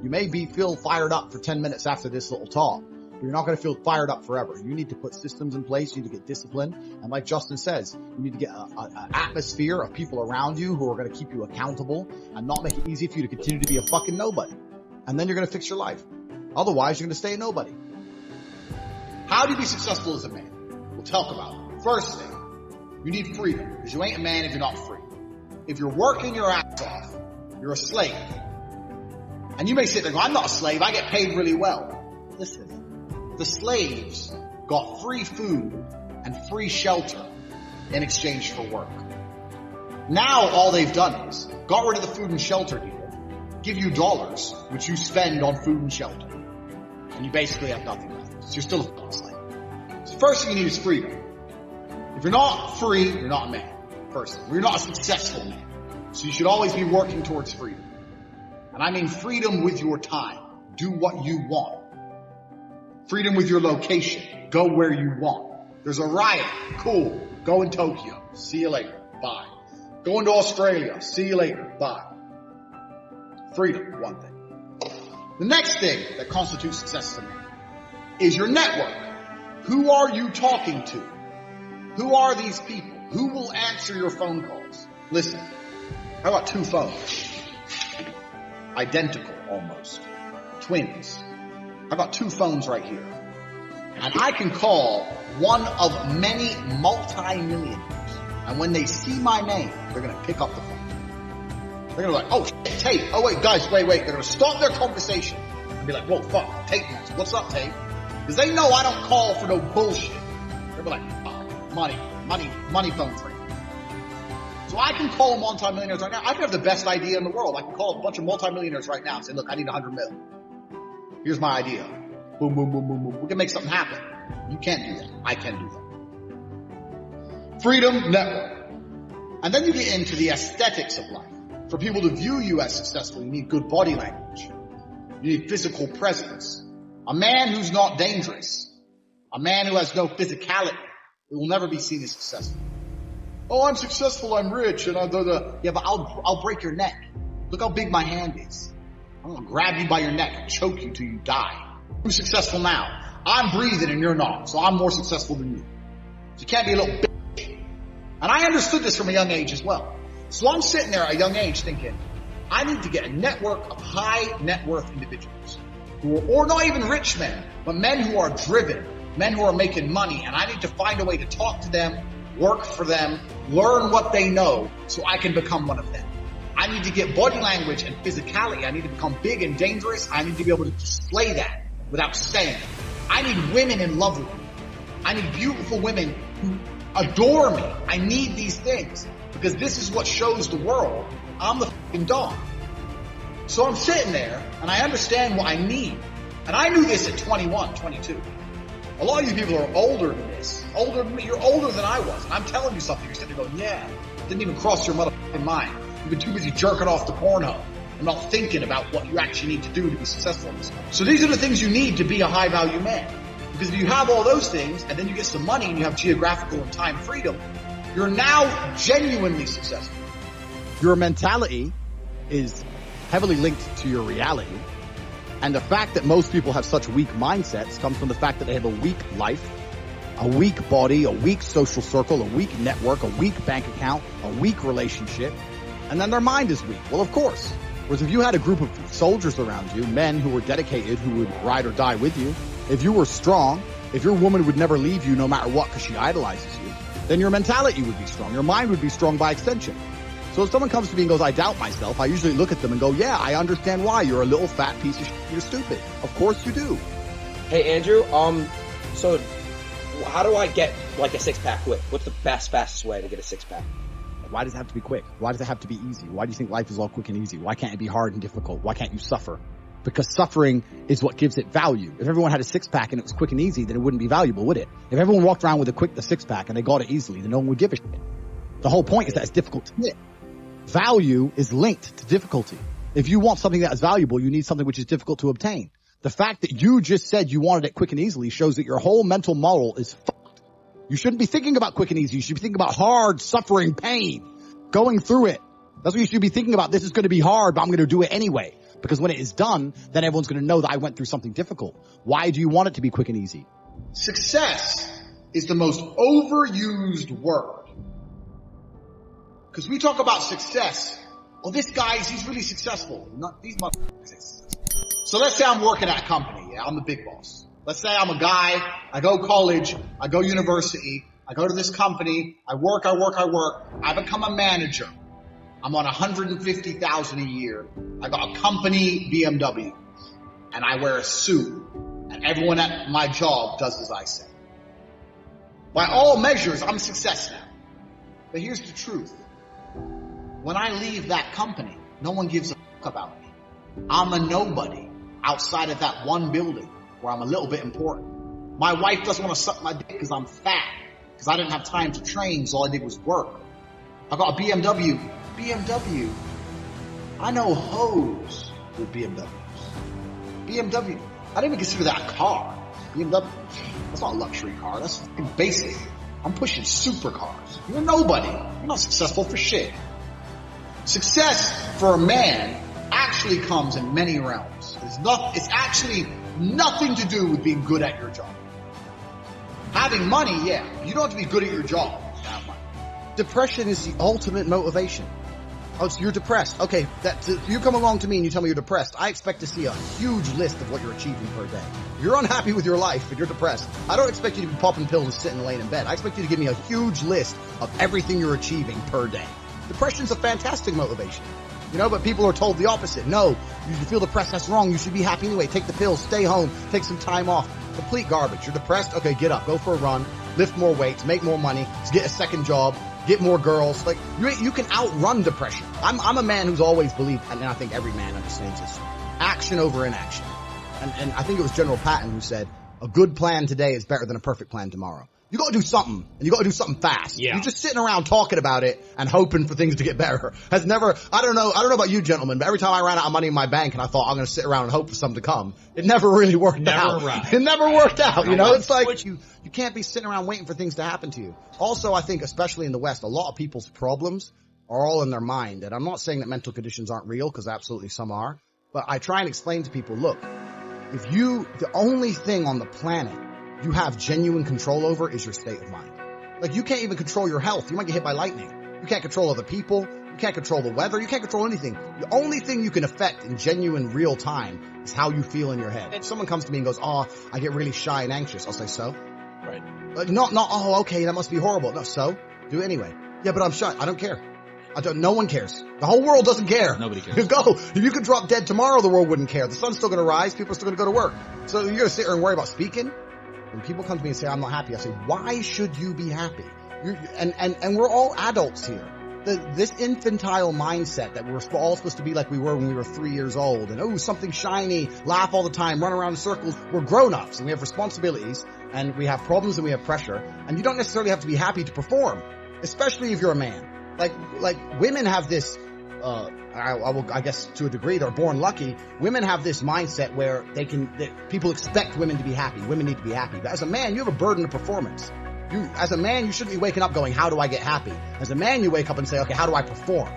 You may feel fired up for 10 minutes after this little talk, but you're not going to feel fired up forever. You need to put systems in place. You need to get discipline. And like Justin says, you need to get an atmosphere of people around you who are going to keep you accountable and not make it easy for you to continue to be a fucking nobody. And then you're going to fix your life. Otherwise, you're going to stay a nobody. How do you be successful as a man? We'll talk about it. First thing, you need freedom, because you ain't a man if you're not free. If you're working your ass off, you're a slave. And you may sit there and go, I'm not a slave, I get paid really well. Listen, the slaves got free food and free shelter in exchange for work. Now all they've done is got rid of the food and shelter deal, give you dollars, which you spend on food and shelter. And you basically have nothing left. So you're still a fucking slave. So first thing you need is freedom. If you're not free, you're not a man. First, you're not a successful man. So you should always be working towards freedom. And I mean freedom with your time. Do what you want. Freedom with your location. Go where you want. There's a riot. Cool. Go in Tokyo. See you later. Bye. Going to Australia. See you later. Bye. Freedom, one thing. The next thing that constitutes success as a man is your network. Who are you talking to? Who are these people? Who will answer your phone calls? Listen, I got 2 phones. Identical, almost. Twins. I got 2 phones right here. And I can call one of many multi-millionaires. And when they see my name, they're going to pick up the phone. They're going to be like, oh, Tate. Oh, wait, guys, wait. They're going to stop their conversation and be like, whoa, fuck, Tate. What's up, Tate? Because they know I don't call for no bullshit. They'll be like, oh, money phone free. So I can call multi-millionaires right now. I can have the best idea in the world. I can call a bunch of multi-millionaires right now and say, look, I need 100 mil. Here's my idea. Boom, boom, boom, boom, boom. We can make something happen. You can't do that. I can do that. Freedom, network. And then you get into the aesthetics of life. For people to view you as successful, you need good body language. You need physical presence. A man who's not dangerous. A man who has no physicality. It will never be seen as successful. Oh, I'm successful, I'm rich, and yeah, but I'll break your neck. Look how big my hand is. I'm gonna grab you by your neck and choke you till you die. Who's successful now? I'm breathing and you're not, so I'm more successful than you. So you can't be a little bitch. And I understood this from a young age as well. So I'm sitting there at a young age thinking, I need to get a network of high net worth individuals who are, or not even rich men, but men who are driven, men who are making money, and I need to find a way to talk to them, work for them, learn what they know so I can become one of them. I need to get body language and physicality. I need to become big and dangerous. I need to be able to display that without saying it. I need women in love with me. I need beautiful women who adore me. I need these things because this is what shows the world I'm the fucking dog. So I'm sitting there and I understand what I need. And I knew this at 21, 22. A lot of you people are older than this. Older than me. You're older than I was. And I'm telling you something. You're sitting there going, yeah. Didn't even cross your motherfucking mind. You've been too busy jerking off to Pornhub and not thinking about what you actually need to do to be successful in this life. So these are the things you need to be a high value man. Because if you have all those things and then you get some money and you have geographical and time freedom, you're now genuinely successful. Your mentality is heavily linked to your reality. And the fact that most people have such weak mindsets comes from the fact that they have a weak life, a weak body, a weak social circle, a weak network, a weak bank account, a weak relationship, and then their mind is weak. Well, of course. Whereas if you had a group of soldiers around you, men who were dedicated, who would ride or die with you, if you were strong, if your woman would never leave you no matter what because she idolizes you, then your mentality would be strong. Your mind would be strong by extension. So if someone comes to me and goes, I doubt myself, I usually look at them and go, yeah, I understand why. You're a little fat piece of shit. You're stupid. Of course you do. Hey, Andrew, so how do I get like a 6-pack quick? What's the fastest way to get a 6-pack? Why does it have to be quick? Why does it have to be easy? Why do you think life is all quick and easy? Why can't it be hard and difficult? Why can't you suffer? Because suffering is what gives it value. If everyone had a 6-pack and it was quick and easy, then it wouldn't be valuable, would it? If everyone walked around with the 6-pack and they got it easily, then no one would give a shit. The whole point is that it's difficult to get. Value is linked to difficulty. If you want something that is valuable, you need something which is difficult to obtain. The fact that you just said you wanted it quick and easily shows that your whole mental model is fucked. You shouldn't be thinking about quick and easy. You should be thinking about hard, suffering, pain, going through it. That's what you should be thinking about. This is going to be hard, but I'm going to do it anyway. Because when it is done, then everyone's going to know that I went through something difficult. Why do you want it to be quick and easy? Success is the most overused word. Because we talk about success. Oh, this guy, he's really successful. Not these motherfuckers. So let's say I'm working at a company. Yeah, I'm the big boss. Let's say I'm a guy. I go college. I go university. I go to this company. I work. I become a manager. I'm on $150,000 a year. I got a company BMW. And I wear a suit. And everyone at my job does as I say. By all measures, I'm a success now. But here's the truth. When I leave that company, no one gives a fuck about me. I'm a nobody outside of that one building where I'm a little bit important. My wife doesn't want to suck my dick because I'm fat, because I didn't have time to train, so all I did was work. I got a BMW. BMW. I know hoes with BMWs. BMW. I didn't even consider that a car. BMW. That's not a luxury car. That's fucking basic. I'm pushing supercars. You're nobody. You're not successful for shit. Success for a man actually comes in many realms. It's actually nothing to do with being good at your job. Having money, yeah. You don't have to be good at your job to have money. Depression is the ultimate motivation. Oh, so you're depressed. Okay, you come along to me and you tell me you're depressed. I expect to see a huge list of what you're achieving per day. You're unhappy with your life and you're depressed. I don't expect you to be popping pills and sitting laying in bed. I expect you to give me a huge list of everything you're achieving per day. Depression's a fantastic motivation. But people are told the opposite. No, you feel depressed, that's wrong. You should be happy anyway. Take the pills, stay home, take some time off. Complete garbage. You're depressed? Okay, get up, go for a run, lift more weights, make more money, get a second job, get more girls. Like, you can outrun depression. I'm a man who's always believed, and I think every man understands this, action over inaction. And I think it was General Patton who said, a good plan today is better than a perfect plan tomorrow. You gotta do something, and you gotta do something fast. Yeah. You're just sitting around talking about it and hoping for things to get better. I don't know about you gentlemen, but every time I ran out of money in my bank and I thought I'm gonna sit around and hope for something to come, it never really worked out. Right. It never worked out, it's like you can't be sitting around waiting for things to happen to you. Also, I think, especially in the West, a lot of people's problems are all in their mind. And I'm not saying that mental conditions aren't real, because absolutely some are. But I try and explain to people, look, the only thing on the planet you have genuine control over is your state of mind. Like, you can't even control your health. You might get hit by lightning. You can't control other people. You can't control the weather. You can't control anything. The only thing you can affect in genuine real time is how you feel in your head. If someone comes to me and goes, oh, I get really shy and anxious, I'll say, so? Right. Like, not, oh, okay, that must be horrible. No, so? Do it anyway. Yeah, but I'm shy. I don't care. No one cares. The whole world doesn't care. Nobody cares. If you could drop dead tomorrow, the world wouldn't care. The sun's still going to rise. People are still going to go to work. So you're going to sit there and worry about speaking? When people come to me and say, I'm not happy, I say, why should you be happy? And we're all adults here. This infantile mindset that we're all supposed to be like we were when we were 3 years old, and something shiny, laugh all the time, run around in circles. We're grown-ups and we have responsibilities and we have problems and we have pressure, and you don't necessarily have to be happy to perform, especially if you're a man. Like women have this, I guess to a degree, they're born lucky. Women have this mindset where people expect women to be happy. Women need to be happy. But as a man, you have a burden of performance. As a man, you shouldn't be waking up going, how do I get happy? As a man, you wake up and say, okay, how do I perform?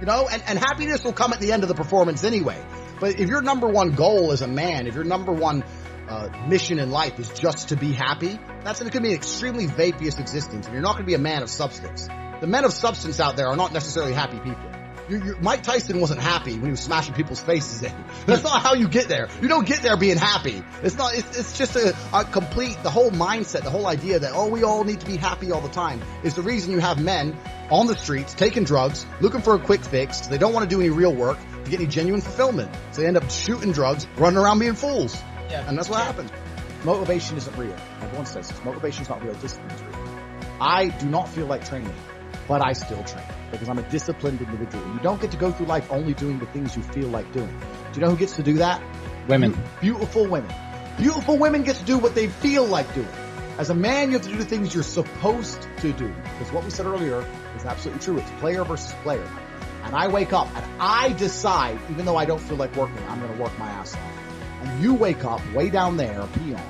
And happiness will come at the end of the performance anyway. But if your number one goal as a man, if your number one mission in life is just to be happy, that's going to be an extremely vaporous existence, and you're not going to be a man of substance. The men of substance out there are not necessarily happy people. Mike Tyson wasn't happy when he was smashing people's faces in. That's not how you get there. You don't get there being happy. It's just a complete, the whole mindset, the whole idea that, we all need to be happy all the time is the reason you have men on the streets taking drugs, looking for a quick fix. They don't want to do any real work to get any genuine fulfillment. So they end up shooting drugs, running around being fools. Yeah. And that's what happens. Motivation isn't real. Everyone says this. Motivation's not real. Discipline's real. I do not feel like training, but I still train because I'm a disciplined individual. You don't get to go through life only doing the things you feel like doing. Do you know who gets to do that? Women. Beautiful women. Beautiful women get to do what they feel like doing. As a man, you have to do the things you're supposed to do. Because what we said earlier is absolutely true. It's player versus player. And I wake up and I decide, even though I don't feel like working, I'm going to work my ass off. And you wake up way down there, a peon,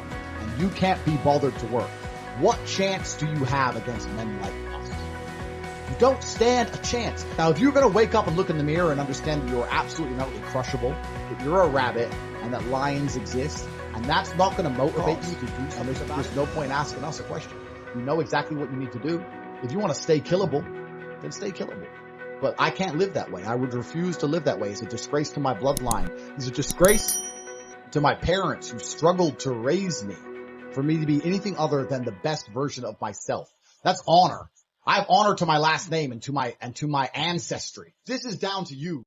and you can't be bothered to work. What chance do you have against men like us? You don't stand a chance. Now, if you're going to wake up and look in the mirror and understand that you're absolutely not really crushable, that you're a rabbit and that lions exist, and that's not going to motivate you to do something, there's no point asking us a question. You know exactly what you need to do. If you want to stay killable, then stay killable. But I can't live that way. I would refuse to live that way. It's a disgrace to my bloodline. It's a disgrace to my parents who struggled to raise me for me to be anything other than the best version of myself. That's honor. I have honor to my last name and to my ancestry. This is down to you.